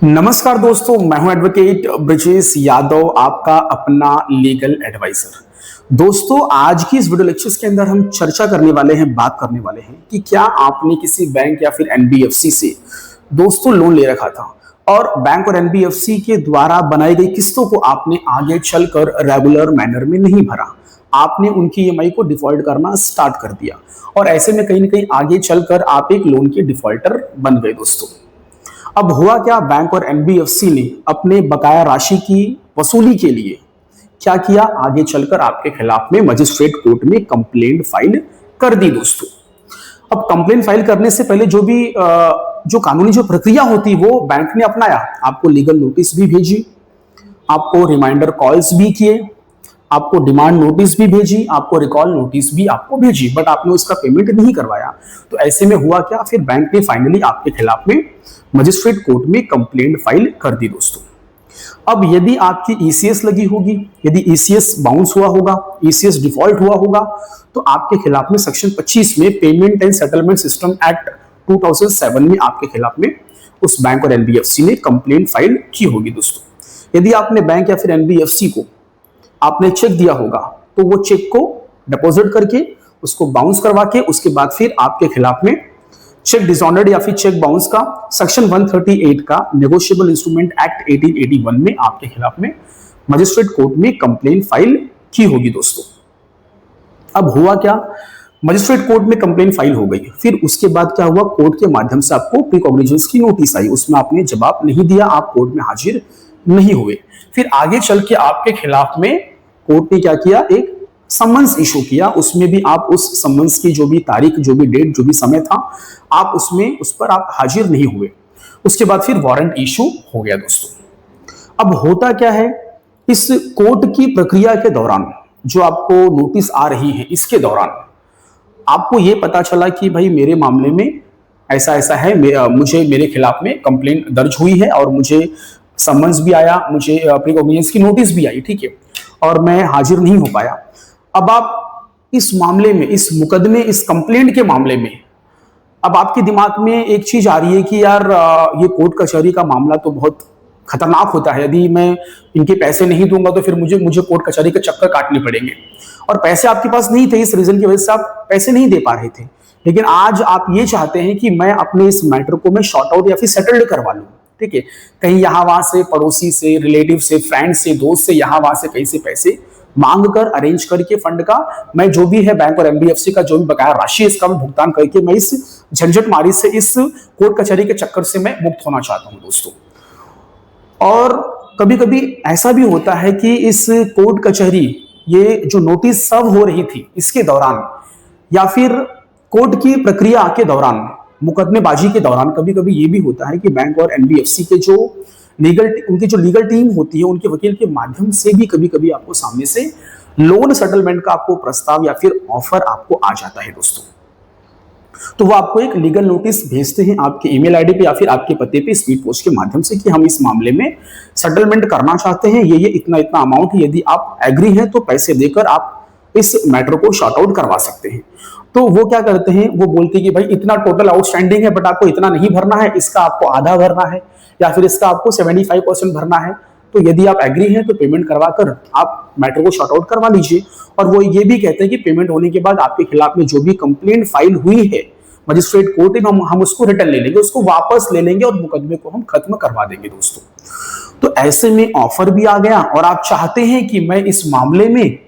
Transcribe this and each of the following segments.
नमस्कार दोस्तों, मैं हूं एडवोकेट ब्रिजेश यादव, आपका अपना लीगल एडवाइजर। दोस्तों, आज की इस वीडियो लेक्चर्स के अंदर हम चर्चा करने वाले हैं, बात करने वाले हैं कि क्या आपने किसी बैंक या फिर एनबीएफसी से दोस्तों लोन ले रखा था और बैंक और एनबीएफसी के द्वारा बनाई गई किस्तों को आपने आगे चलकर रेगुलर मैनर में नहीं भरा, आपने उनकी ईएमआई को डिफॉल्ट करना स्टार्ट कर दिया और ऐसे में कहीं ना कहीं आगे चलकर आप एक लोन के डिफॉल्टर बन गए। दोस्तों, अब हुआ क्या, बैंक और एनबीएफसी ने अपने बकाया राशि की वसूली के लिए क्या किया, आगे चलकर आपके खिलाफ में मजिस्ट्रेट कोर्ट में कंप्लेंट फाइल कर दी। दोस्तों, अब कंप्लेंट फाइल करने से पहले जो कानूनी जो प्रक्रिया होती वो बैंक ने अपनाया, आपको लीगल नोटिस भी भेजी, आपको रिमाइंडर कॉल्स भी किए, आपको डिमांड नोटिस भी भेजी, आपको रिकॉल नोटिस भी आपको भेजी, बट आपने उसका पेमेंट नहीं करवाया। तो ऐसे में हुआ क्या, फिर बैंक ने फाइनली आपके खिलाफ में मजिस्ट्रेट कोर्ट में कंप्लेंट फाइल कर दी। दोस्तों, अब यदि आपकी ईसीएस लगी होगी, यदि ईसीएस बाउंस हुआ होगा, ईसीएस डिफॉल्ट हुआ होगा, तो आपके खिलाफ में सेक्शन 25 में payment and settlement system act 2007 में आपके खिलाफ में उस बैंक और एनबीएफसी ने कंप्लेंट फाइल की होगी। दोस्तों, यदि आपने बैंक या फिर एनबीएफसी को आपने चेक दिया होगा तो वो चेक को डिपॉजिट करके उसको बाउंस करवा के उसके बाद फिर आपके खिलाफ में चेक डिसऑनर्ड या फिर चेक बाउंस का सेक्शन 138 का नेगोशिएबल इंस्ट्रूमेंट एक्ट 1881 में आपके खिलाफ में मजिस्ट्रेट कोर्ट में कंप्लेंट फाइल की होगी। दोस्तों, अब हुआ क्या, मजिस्ट्रेट कोर्ट में कंप्लेंट फाइल हो गई, फिर उसके बाद क्या हुआ, कोर्ट के माध्यम से आपको प्री कॉग्निजेंस की नोटिस आई, उसमें आपने जवाब नहीं दिया, आप कोर्ट में हाजिर नहीं हुए। फिर आगे चल के आपके खिलाफ में कोर्ट ने क्या किया, एक समन्स इशू किया, उसमें भी आप उस समन्स की जो भी तारीख, जो भी डेट, जो भी समय था, आप उस पर आप हाजिर नहीं हुए। उसके बाद फिर वारंट इशू हो गया। दोस्तों, अब होता क्या है, इस कोर्ट की प्रक्रिया के दौरान जो आपको नोटिस आ रही है, इसके दौरान आपको यह पता चला कि भाई मेरे मामले में ऐसा ऐसा है, मुझे मेरे खिलाफ में कंप्लेंट दर्ज हुई है और मुझे समन्स भी आया, मुझे प्री कॉग्निजेंस की नोटिस भी आई, ठीक है, और मैं हाजिर नहीं हो पाया। अब आप इस मामले में, इस मुकदमे, इस कंप्लेंट के मामले में अब आपके दिमाग में एक चीज आ रही है कि यार ये कोर्ट कचहरी का मामला तो बहुत खतरनाक होता है, यदि मैं इनके पैसे नहीं दूंगा तो फिर मुझे कोर्ट कचहरी के चक्कर काटने पड़ेंगे, और पैसे आपके पास नहीं थे, इस रीजन की वजह से आप पैसे नहीं दे पा रहे थे। लेकिन आज आप ये चाहते हैं कि मैं अपने इस मैटर को मैं शॉर्ट आउट या फिर सेटल्ड करवा लूं, ठीक है, कहीं यहां वहां से, पड़ोसी से, रिलेटिव से, फ्रेंड से, दोस्त से, यहां वहां से कहीं से पैसे मांग कर अरेंज करके फंड का मैं जो भी है बैंक और एनबीएफसी का जो भी बकाया राशि इसका मैं भुगतान करके मैं इस झंझट मारी से, इस कोर्ट कचहरी के चक्कर से मैं मुक्त होना चाहता हूं। दोस्तों, और कभी कभी ऐसा भी होता है कि इस कोर्ट कचहरी, ये जो नोटिस सर्व हो रही थी इसके दौरान या फिर कोर्ट की प्रक्रिया के दौरान, मुकदमेबाजी के दौरान, कभी कभी ये भी होता है कि बैंक और एनबीएफसी के उनकी जो लीगल टीम होती है, उनके वकील के माध्यम से भी कभी कभी आपको सामने से लोन सेटलमेंट का आपको प्रस्ताव या फिर ऑफर आपको आ जाता है। दोस्तों, तो वो आपको एक लीगल नोटिस भेजते हैं आपके ईमेल आईडी पे या फिर आपके पते पे स्पीड पोस्ट के माध्यम से कि हम इस मामले में सेटलमेंट करना चाहते हैं, ये इतना इतना अमाउंट है, यदि आप एग्री हैं तो पैसे देकर आप इस मैटर को शॉर्ट आउट करवा सकते हैं। तो वो क्या करते हैं, वो बोलते हैं कि भाई इतना टोटल आउटस्टैंडिंग है बट आपको इतना नहीं भरना है, इसका आपको आधा भरना है या फिर इसका आपको 75% भरना है। तो यदि आप एग्री हैं तो पेमेंट करवाकर आप मैटर को शॉर्ट आउट करवा लीजिए। और वो ये भी कहते हैं कि पेमेंट होने के बाद आपके खिलाफ में जो भी कंप्लेंट फाइल हुई है मजिस्ट्रेट कोर्ट में, हम उसको रिटर्न ले लेंगे, उसको वापस ले लेंगे और मुकदमे को हम खत्म करवा देंगे। दोस्तों, तो ऐसे में ऑफर भी आ गया और आप चाहते हैं कि मैं इस मामले में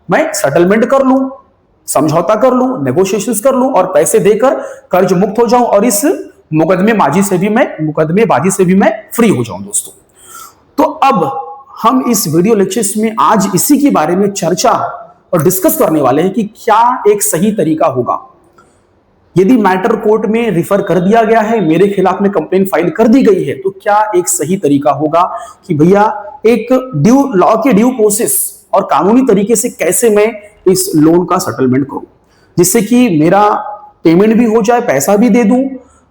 मैं सेटलमेंट कर लूं, समझौता कर लूं, नेगोशिएशंस कर लूं और पैसे देकर कर्ज मुक्त हो जाऊं और इस मुकदमेबाजी से भी मैं फ्री हो जाऊं। दोस्तों, तो अब हम इस वीडियो लेक्चर्स में आज इसी के बारे में चर्चा और डिस्कस करने वाले हैं कि क्या एक सही तरीका होगा, यदि मैटर कोर्ट में रिफर कर दिया गया है, मेरे खिलाफ में कंप्लेंट फाइल कर दी गई है, तो क्या एक सही तरीका होगा कि भैया एक लॉ के ड्यू प्रोसेस और कानूनी तरीके से कैसे मैं इस लोन का सेटलमेंट करूं, जिससे कि मेरा पेमेंट भी हो जाए, पैसा भी दे दूं,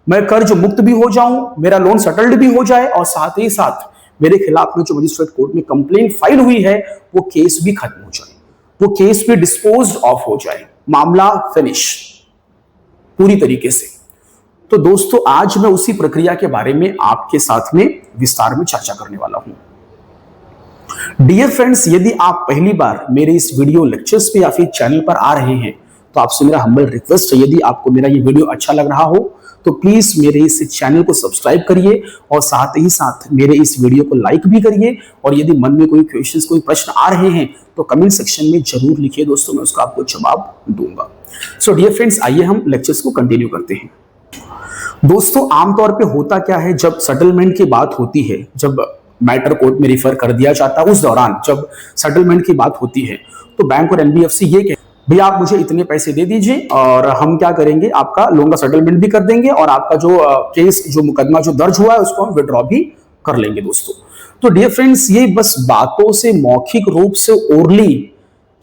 मैं कर्ज मुक्त भी हो जाऊं, मेरा लोन सेटल्ड भी हो जाए और साथ ही साथ मेरे खिलाफ में जो मजिस्ट्रेट कोर्ट में कंप्लेंट फाइल हुई है वो केस भी खत्म हो जाए, वो केस भी डिस्पोज्ड ऑफ हो जाए, मामला फिनिश पूरी तरीके से। तो दोस्तों आज मैं उसी प्रक्रिया के बारे में आपके साथ में विस्तार में चर्चा करने वाला हूं। डियर फ्रेंड्स, यदि आप पहली बार मेरे इस वीडियो लेक्चर्स पे या फिर चैनल पर आ रहे हैं तो आपसे मेरा हम्बल रिक्वेस्ट है, यदि आपको मेरा ये वीडियो अच्छा लग रहा हो तो प्लीज मेरे इस चैनल को सब्सक्राइब करिए और साथ ही साथ मेरे इस वीडियो को लाइक भी करिए। और यदि मन में कोई क्वेश्चंस, कोई प्रश्न आ रहे हैं तो कमेंट सेक्शन में जरूर लिखिए दोस्तों, मैं उसका आपको जवाब दूंगा। सो डियर फ्रेंड्स, आइए हम लेक्चर्स को कंटिन्यू करते हैं। दोस्तों आमतौर पे होता क्या है, जब सेटलमेंट की बात होती है, जब मैटर कोर्ट में रिफर कर दिया जाता है, उस दौरान जब सेटलमेंट की बात होती है तो बैंक और एनबीएफसी ये कहते भैया आप मुझे इतने पैसे दे दीजिए और हम क्या करेंगे, आपका लोन का सेटलमेंट भी कर देंगे और आपका जो केस, जो मुकदमा जो दर्ज हुआ है उसको हम विड्रॉ भी कर लेंगे दोस्तों। तो डियर फ्रेंड्स, ये बस बातों से, मौखिक रूप से ओरली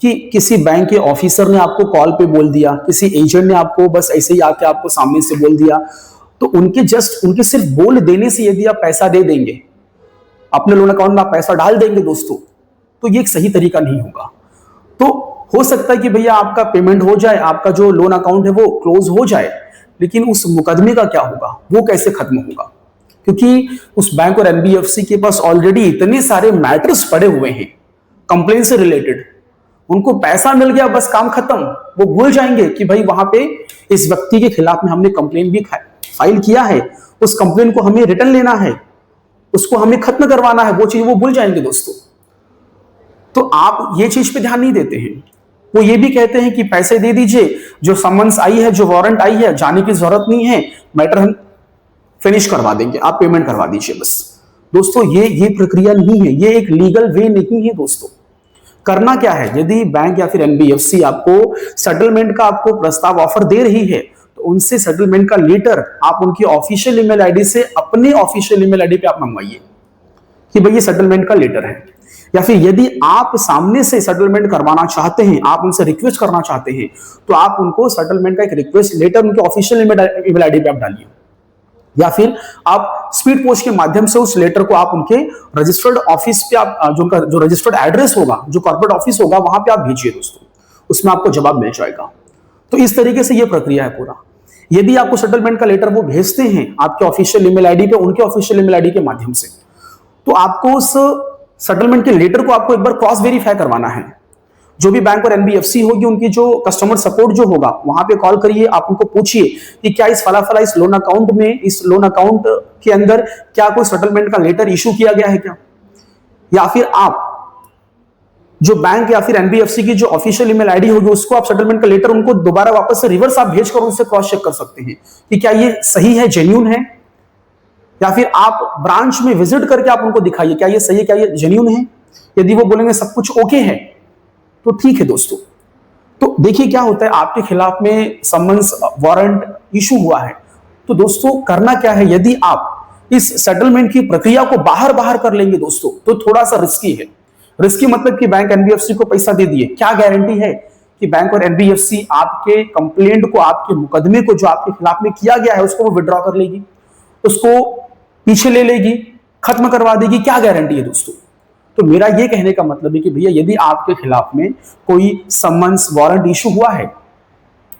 कि किसी बैंक के ऑफिसर ने आपको कॉल पे बोल दिया, किसी एजेंट ने आपको बस ऐसे ही आके आपको सामने से बोल दिया, तो उनके सिर्फ बोल देने से यदि आप पैसा दे देंगे, अपने लोन अकाउंट में आप पैसा डाल देंगे दोस्तों, तो ये एक सही तरीका नहीं होगा। तो हो सकता है कि भैया आपका पेमेंट हो जाए, आपका जो लोन अकाउंट है वो क्लोज हो जाए, लेकिन उस मुकदमे का क्या होगा, वो कैसे खत्म होगा? क्योंकि उस बैंक और एनबीएफसी के पास ऑलरेडी इतने सारे मैटर्स पड़े हुए हैं कंप्लेन से रिलेटेड, उनको पैसा मिल गया बस काम खत्म। वो भूल जाएंगे कि भाई वहां पे इस व्यक्ति के खिलाफ में हमने कंप्लेन भी फाइल किया है, उस कंप्लेन को हमें रिटर्न लेना है, उसको हमें खत्म करवाना है, वो चीज वो भूल जाएंगे दोस्तों। तो आप ये चीज पे ध्यान नहीं देते हैं। वो ये भी कहते हैं कि पैसे दे दीजिए, जो समन्स आई है, जो वारंट आई है, जाने की जरूरत नहीं है, मैटर हम फिनिश करवा देंगे, आप पेमेंट करवा दीजिए बस। दोस्तों ये प्रक्रिया नहीं है, ये एक लीगल वे नहीं है दोस्तों। करना क्या है, यदि बैंक या फिर एनबीएफसी आपको सेटलमेंट का आपको प्रस्ताव ऑफर दे रही है तो उनसे सेटलमेंट का लेटर आप उनकी ऑफिशियल ईमेल आईडी से अपने ऑफिशियल ईमेल आईडी पे आप मंगवाइए कि भाई ये सेटलमेंट का लेटर है। या फिर यदि आप सामने से सेटलमेंट करवाना चाहते हैं, आप उनसे रिक्वेस्ट करना चाहते हैं, तो आप उनको सेटलमेंट का एक रिक्वेस्ट लेटर उनके ऑफिशियल ईमेल आईडी पे आप डालिए, या फिर आप स्पीड पोस्ट के माध्यम से उस लेटर को आप उनके रजिस्टर्ड ऑफिस पे आप जो रजिस्टर्ड एड्रेस होगा, जो कॉर्पोरेट ऑफिस होगा, वहां पे आप भेजिए दोस्तों, उसमें आपको जवाब मिल जाएगा। तो इस तरीके से ये प्रक्रिया है पूरा। यदि आपको सेटलमेंट का लेटर वो भेजते हैं आपके ऑफिशियल ईमेल आईडी पे, उनके ऑफिशियल ईमेल आईडी के माध्यम से, तो आपको उस सेटलमेंट के लेटर को आपको एक बार क्रॉस वेरीफाई करवाना है। जो भी बैंक और एनबीएफसी होगी, उनकी जो कस्टमर सपोर्ट जो होगा, वहां पे कॉल करिए, आप उनको पूछिए कि क्या इस फला इस लोन अकाउंट में, इस लोन अकाउंट के अंदर क्या कोई सेटलमेंट का लेटर इशू किया गया है क्या? या फिर आप जो बैंक या फिर एनबीएफसी की जो ऑफिशियल ईमेल आईडी होगी, उसको आप सेटलमेंट का लेटर उनको दोबारा वापस से रिवर्स आप भेजकर उनसे क्रॉस चेक कर सकते हैं कि क्या ये सही है, जेन्युइन है। या फिर आप ब्रांच में विजिट करके आप उनको दिखाइए क्या ये सही है, क्या ये जेन्युइन है। यदि वो बोलेंगे सब कुछ ओके है तो ठीक है दोस्तों। तो देखिए क्या होता है, आपके खिलाफ में समन्स, वारंट इशू हुआ है, तो दोस्तों करना क्या है, यदि आप इस सेटलमेंट की प्रक्रिया को बाहर कर लेंगे दोस्तों, तो थोड़ा सा रिस्की है। रिस्की मतलब कि बैंक एनबीएफसी को पैसा दे दिए, क्या गारंटी है कि बैंक और एनबीएफसी आपके कंप्लेंट को, आपके मुकदमे को जो आपके खिलाफ में किया गया है उसको वो विड्रॉ कर लेगी, उसको पीछे ले लेगी, खत्म करवा देगी? क्या गारंटी है दोस्तों? तो मेरा ये कहने का मतलब है कि भैया यदि आपके खिलाफ में कोई समन्स, वारंट इशू हुआ है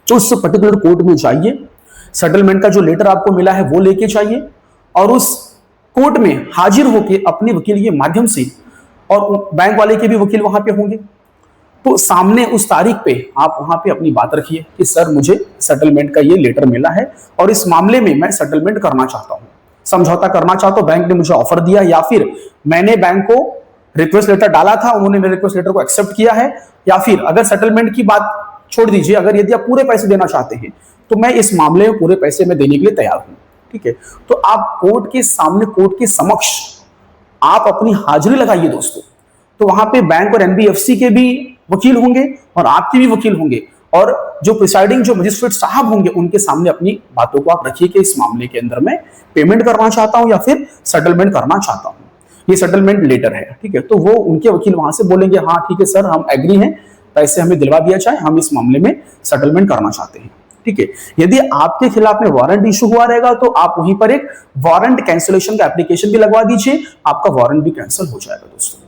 तो उस पर्टिकुलर कोर्ट में जाइए, सेटलमेंट का जो लेटर आपको मिला है वो लेके जाइए और उस कोर्ट में हाजिर होकर अपने वकील के माध्यम से, और बैंक वाले के भी वकील वहां पे होंगे, तो सामने उस तारीख पे आप वहां पे अपनी बात रखिए कि सर मुझे सेटलमेंट का ये लेटर मिला है और इस मामले में मैं सेटलमेंट करना चाहता हूं, समझौता करना चाहता हूं, बैंक ने मुझे ऑफर दिया, या फिर मैंने बैंक को रिक्वेस्ट लेटर डाला था, उन्होंने मेरे रिक्वेस्ट लेटर को एक्सेप्ट किया है, या फिर अगर सेटलमेंट की बात छोड़ दीजिए, अगर यदि आप पूरे पैसे देना चाहते हैं तो मैं इस मामले में पूरे पैसे में देने के लिए तैयार हूं। ठीक है, तो आप कोर्ट के सामने, कोर्ट के समक्ष आप अपनी हाजिरी लगाइए दोस्तों। तो वहां पे बैंक और एनबीएफसी के भी वकील होंगे और आपके भी वकील होंगे, और जो प्रिसाइडिंग, जो मजिस्ट्रेट साहब होंगे, उनके सामने अपनी बातों को आप रखिए कि इस मामले के अंदर मैं पेमेंट करना चाहता हूं या फिर सेटलमेंट करना चाहता हूं, ये सेटलमेंट लेटर है। ठीक है, तो वो उनके वकील वहां से बोलेंगे हाँ ठीक है सर, हम एग्री हैं, पैसे हमें दिलवा दिया जाए, हम इस मामले में सेटलमेंट करना चाहते हैं। ठीक है, यदि आपके खिलाफ में वारंट इशू हुआ रहेगा तो आप वहीं पर एक वारंट कैंसिलेशन का एप्लीकेशन भी लगवा दीजिए, आपका वारंट भी कैंसिल हो जाएगा दोस्तों।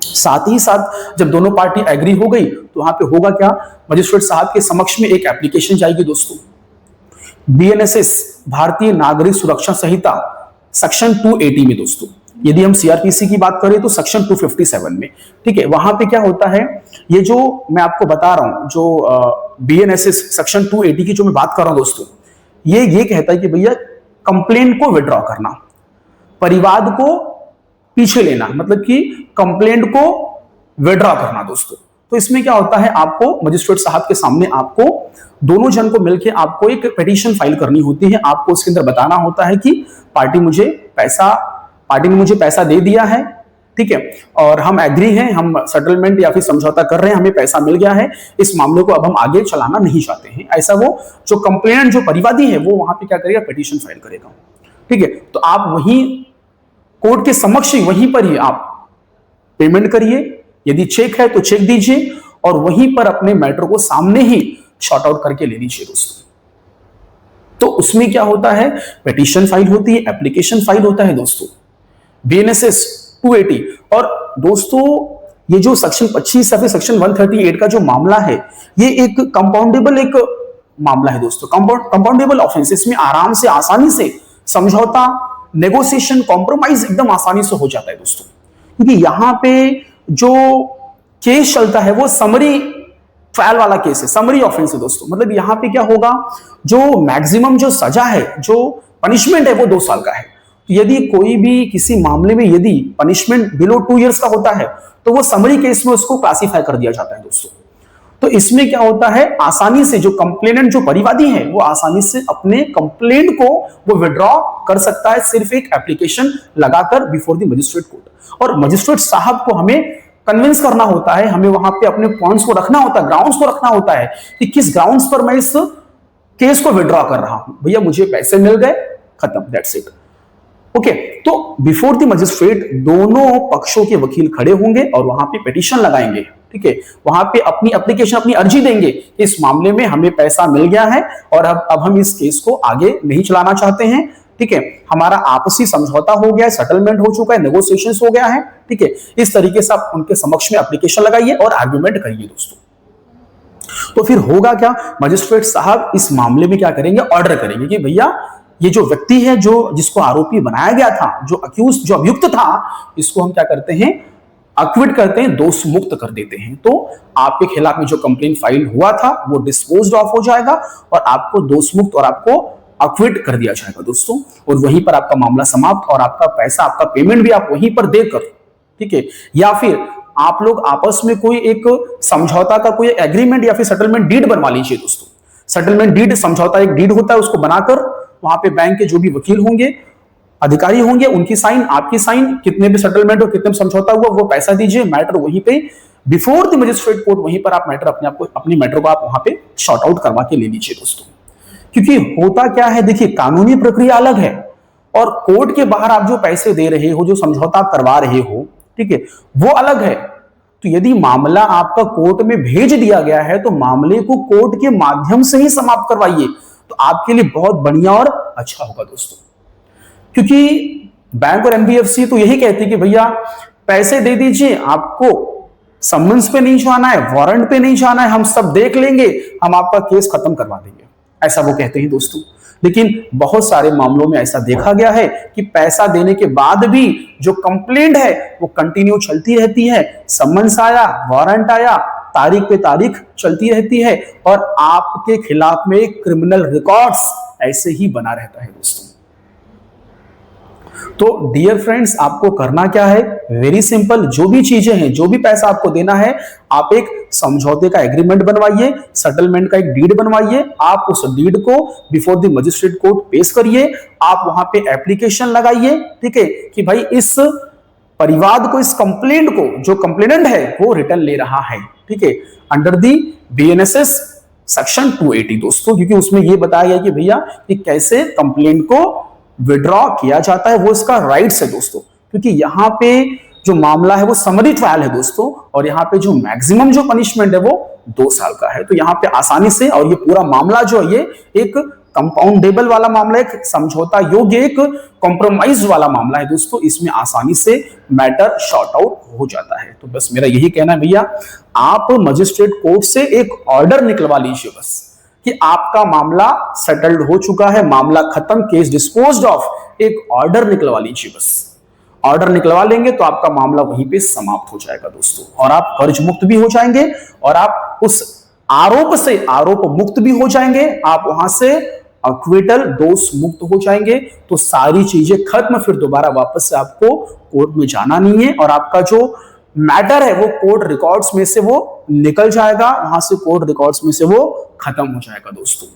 साथ ही साथ जब दोनों पार्टी एग्री हो गई तो वहां पे होगा क्या, मजिस्ट्रेट साहब के समक्ष में एक एप्लीकेशन जाएगी दोस्तों बीएनएसएस भारतीय नागरिक सुरक्षा संहिता सेक्शन 280 में दोस्तों, यदि हम सीआरपीसी की बात करें तो सेक्शन 257 में, ठीक है। वहां पे क्या होता है, ये जो मैं आपको बता रहा हूं, जो बीएनएसएस सेक्शन 280 की जो मैं बात कर रहा हूं दोस्तों, ये कहता है कि भैया कंप्लेंट को विड्रॉ करना, परिवाद को पीछे लेना, मतलब कि कंप्लेंट को विड्रॉ करना दोस्तों। तो इसमें क्या होता है, आपको मजिस्ट्रेट साहब के सामने आपको दोनों जन को मिलकर आपको एक पिटीशन फाइल करनी होती है। आपको उसके अंदर बताना होता है कि पार्टी ने मुझे पैसा दे दिया है, ठीक है, और हम एग्री हैं, हम सेटलमेंट या फिर समझौता कर रहे हैं, हमें पैसा मिल गया है, इस मामले को अब हम आगे चलाना नहीं चाहते हैं। ऐसा वो जो कंप्लेनेंट जो परिवादी है वो वहां पे क्या करेगा, पिटीशन फाइल करेगा, ठीक है। तो आप वहीं कोर्ट के समक्ष ही वहीं पर ही आप पेमेंट करिए, यदि चेक है तो चेक दीजिए और वहीं पर अपने मैटर को सामने ही शॉर्ट आउट करके ले लीजिए दोस्तों। तो उसमें क्या होता है, पिटीशन फाइल होती है, एप्लीकेशन फाइल होता है दोस्तों, बीएनएसएस 280। और दोस्तों ये जो सेक्शन 25 या फिर सेक्शन 138 का जो मामला है, ये एक कंपाउंडेबल एक मामला है दोस्तों, कंपाउंडेबल ऑफेंस। इसमें आराम से आसानी से समझौता, नेगोशिएशन, कॉम्प्रोमाइज एकदम आसानी से हो जाता है दोस्तों, क्योंकि यहां पे जो केस चलता है वो समरी ट्रायल वाला केस है, समरी ऑफेंस है दोस्तों। मतलब यहां पे क्या होगा, जो मैक्सिमम जो सजा है, जो पनिशमेंट है वो 2 साल का है। तो यदि कोई भी किसी मामले में यदि पनिशमेंट बिलो 2 इयर्स का होता है तो वो समरी केस में उसको क्लासिफाई कर दिया जाता है दोस्तों। तो इसमें क्या होता है, आसानी से जो कंप्लेनेंट जो परिवादी है वो आसानी से अपने कंप्लेंट को वो विड्रॉ कर सकता है, सिर्फ एक एप्लीकेशन लगाकर बिफोर द मजिस्ट्रेट कोर्ट। और मजिस्ट्रेट साहब को हमें कन्विंस करना होता है, हमें वहां पे अपने पॉइंट्स को रखना होता है, ग्राउंड्स को रखना होता है कि किस ग्राउंड्स पर मैं इस केस को विड्रॉ कर रहा हूं। भैया मुझे पैसे मिल गए, खत्म, दैट्स इट, ओके। तो बिफोर द मजिस्ट्रेट दोनों पक्षों के वकील खड़े होंगे और वहां पे पिटीशन लगाएंगे, ठीक है, वहां पे अपनी एप्लीकेशन, अपनी अर्जी देंगे, इस मामले में हमें पैसा मिल गया है और अब हम इस केस को आगे नहीं चलाना चाहते हैं, ठीक है, हमारा आपसी समझौता हो गया है, सेटलमेंट हो चुका है, नेगोशिएशंस हो गया है, ठीक है। इस तरीके से आप उनके समक्ष में एप्लीकेशन लगाइए और आर्गुमेंट करिए दोस्तों। तो फिर होगा क्या, मजिस्ट्रेट साहब इस मामले में क्या करेंगे, ऑर्डर करेंगे कि भैया ये जो व्यक्ति है, जो जिसको आरोपी बनाया गया था, जो अक्यूज, जो अभियुक्त था, इसको हम क्या करते हैं, अक्विट करते हैं, दोष मुक्त कर देते हैं। तो आपके खिलाफ में जो कंप्लेंट फाइल हुआ था वो डिस्पोज्ड ऑफ हो जाएगा और आपको दोष मुक्त और आपको अक्विट कर दिया जाएगा दोस्तों। और वहीं पर आपका मामला समाप्त और आपका पैसा, आपका पेमेंट भी आप वहीं पर देकर, ठीक है, या फिर आप लोग आपस में कोई एक समझौता का कोई एग्रीमेंट या फिर सेटलमेंट डीड बनवा लीजिए दोस्तों। सेटलमेंट डीड, समझौता एक डीड होता है, उसको बनाकर वहां पे बैंक के जो भी वकील होंगे, अधिकारी होंगे, उनकी साइन, आपकी साइन, कितने भी सेटलमेंट और कितने भी समझौता हुआ वो पैसा दीजिए, मैटर वहीं पे बिफोर द मजिस्ट्रेट कोर्ट, वहीं पर आप मैटर अपनी मैटर को आप वहां पे शॉर्ट आउट करवा के ले लीजिए दोस्तों। क्योंकि होता क्या है, देखिए कानूनी प्रक्रिया अलग है और कोर्ट के बाहर आप जो पैसे दे रहे हो, जो समझौता करवा रहे हो, ठीक है, वो अलग है। तो यदि मामला आपका कोर्ट में भेज दिया गया है तो मामले को कोर्ट के माध्यम से ही समाप्त करवाइए, तो आपके लिए बहुत बढ़िया और अच्छा होगा दोस्तों। क्योंकि बैंक और एनबीएफसी तो यही कहती है कि भैया पैसे दे दीजिए, आपको समन्स पे नहीं जाना है, वारंट पे नहीं जाना है, हम सब देख लेंगे, हम आपका केस खत्म करवा देंगे, ऐसा वो कहते हैं दोस्तों। लेकिन बहुत सारे मामलों में ऐसा देखा गया है कि पैसा देने के बाद भी जो कंप्लेंट है वो कंटिन्यू चलती रहती है, समन्स आया, वारंट आया, तारीख पे तारीख चलती रहती है और आपके खिलाफ में क्रिमिनल रिकॉर्ड्स ऐसे ही बना रहता है दोस्तों। तो डियर फ्रेंड्स, आपको करना क्या है, वेरी सिंपल, जो भी चीजें हैं, जो भी पैसा आपको देना है, आप एक समझौते का एग्रीमेंट बनवाइए, सेटलमेंट का एक डीड बनवाइए, आप उस डीड को बिफोर द मजिस्ट्रेट कोर्ट पेश करिए, आप वहां पे एप्लीकेशन लगाइए, ठीक है, कि भाई इस परिवाद को, इस कंप्लेंट को, जो कंप्लेनेंट है वो रिटर्न ले रहा है, ठीक है, अंडर दी बीएनएसएस सेक्शन 280 दोस्तों। क्योंकि उसमें यह बताया गया कि भैया कि कैसे कंप्लेंट को विड्रॉ किया जाता है, वो इसका राइट्स है दोस्तों। क्योंकि यहां पे जो मामला है वो समरी ट्रायल है दोस्तों, और यहां पे जो मैक्सिमम जो पनिशमेंट है वो 2 साल का है। तो यहां पे आसानी से, और ये पूरा मामला जो है ये एक कंपाउंडेबल वाला मामला, एक समझौता योग्य, एक कॉम्प्रोमाइज वाला मामला है दोस्तों। इसमें आसानी से मैटर शॉर्ट आउट हो जाता है। तो बस मेरा यही कहना है भैया, आप मजिस्ट्रेट कोर्ट से एक ऑर्डर निकलवा लीजिए बस, कि आपका मामला सेटल्ड हो चुका है, मामला खत्म, केस डिस्पोज्ड ऑफ, एक ऑर्डर निकलवा लीजिए बस। ऑर्डर निकलवा लेंगे तो आपका मामला वहीं पे समाप्त हो जाएगा दोस्तों, और आप कर्ज मुक्त भी हो जाएंगे और आप उस आरोप से आरोप मुक्त भी हो जाएंगे, आप वहां से अक्विटल दोष मुक्त हो जाएंगे। तो सारी चीजें खत्म, फिर दोबारा वापस से आपको कोर्ट में जाना नहीं है और आपका जो मैटर है वो कोर्ट रिकॉर्ड्स में से वो निकल जाएगा, वहां से कोर्ट रिकॉर्ड्स में से वो खत्म हो जाएगा दोस्तों।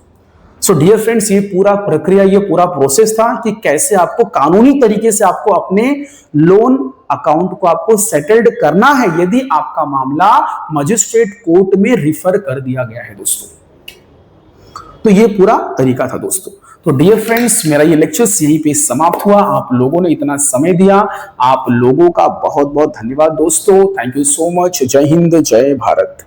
सो डियर फ्रेंड्स, ये पूरा प्रक्रिया, ये पूरा प्रोसेस था कि कैसे आपको कानूनी तरीके से आपको अपने लोन अकाउंट को आपको सेटल्ड करना है यदि आपका मामला मजिस्ट्रेट कोर्ट में रिफर कर दिया गया है दोस्तों। तो ये पूरा तरीका था दोस्तों। तो डियर फ्रेंड्स, मेरा ये लेक्चर यहीं पे समाप्त हुआ। आप लोगों ने इतना समय दिया, आप लोगों का बहुत बहुत धन्यवाद दोस्तों। Thank you so much. जय हिंद, जय भारत।